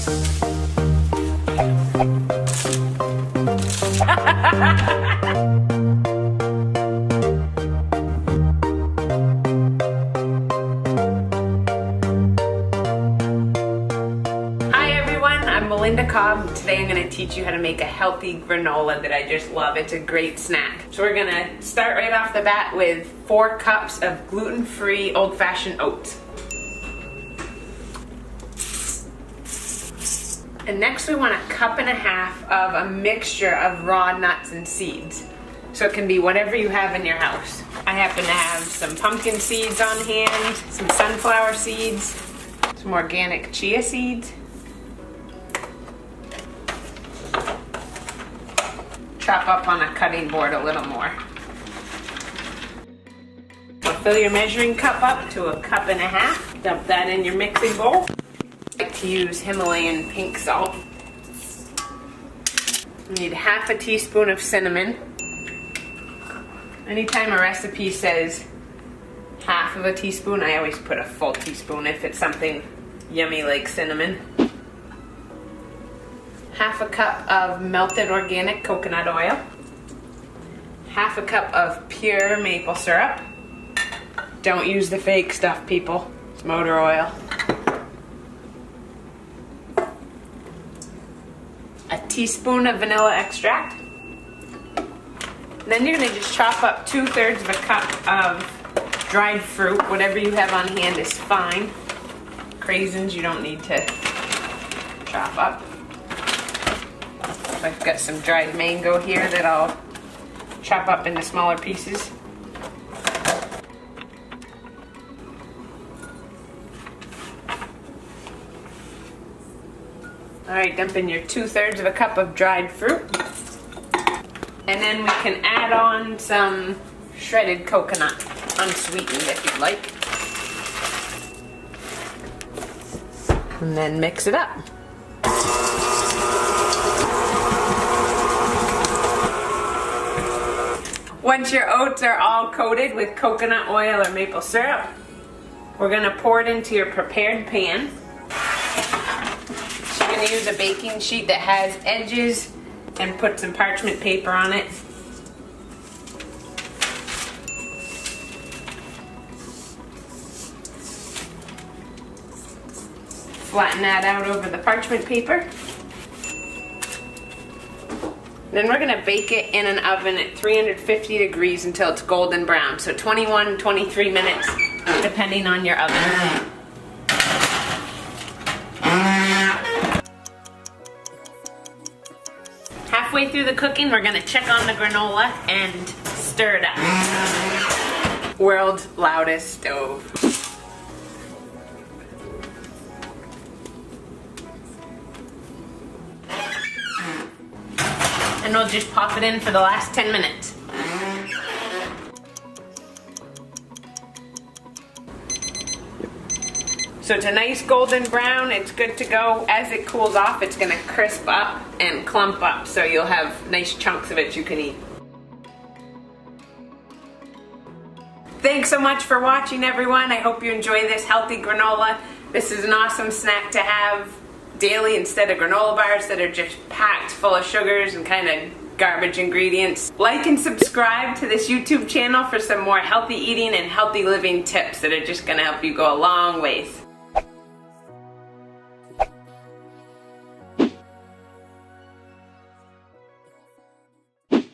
Today I'm going to teach you how to make a healthy granola that I just love. It's a great snack. So we're going to start right off the bat with 4 cups of gluten-free old-fashioned oats. And next we want 1.5 cups of a mixture of raw nuts and seeds. So it can be whatever you have in your house. I happen to have some pumpkin seeds on hand, some sunflower seeds, some organic chia seeds, chop up on a cutting board a little more. So fill your measuring cup up to 1.5 cups. Dump that in your mixing bowl. I like to use Himalayan pink salt. You need 1/2 teaspoon of cinnamon. Anytime a recipe says 1/2 teaspoon, I always put a full teaspoon if it's something yummy like cinnamon. 1/2 cup of melted organic coconut oil, 1/2 cup of pure maple syrup. Don't use the fake stuff, people. It's motor oil. A teaspoon of vanilla extract. Then you're going to just chop up 2/3 of a cup of dried fruit. Whatever you have on hand is fine. Craisins you don't need to chop up. I've got some dried mango here that I'll chop up into smaller pieces. Alright, dump in your 2/3 of a cup of dried fruit. And then we can add on some shredded coconut, unsweetened if you'd like. And then mix it up. Once your oats are all coated with coconut oil or maple syrup, we're going to pour it into your prepared pan. So you're going to use a baking sheet that has edges and put some parchment paper on it. Flatten that out over the parchment paper. Then we're going to bake it in an oven at 350 degrees until it's golden brown. So 21, 23 minutes, depending on your oven. Halfway through the cooking, we're going to check on the granola and stir it up. World's loudest stove. And we'll just pop it in for the last 10 minutes. So it's a nice golden brown, it's good to go. As it cools off, it's gonna crisp up and clump up, so you'll have nice chunks of it you can eat. Thanks so much for watching, everyone. I hope you enjoy this healthy granola. This is an awesome snack to have daily instead of granola bars that are just packed full of sugars and kind of garbage ingredients. Like and subscribe to this YouTube channel for some more healthy eating and healthy living tips that are just going to help you go a long ways.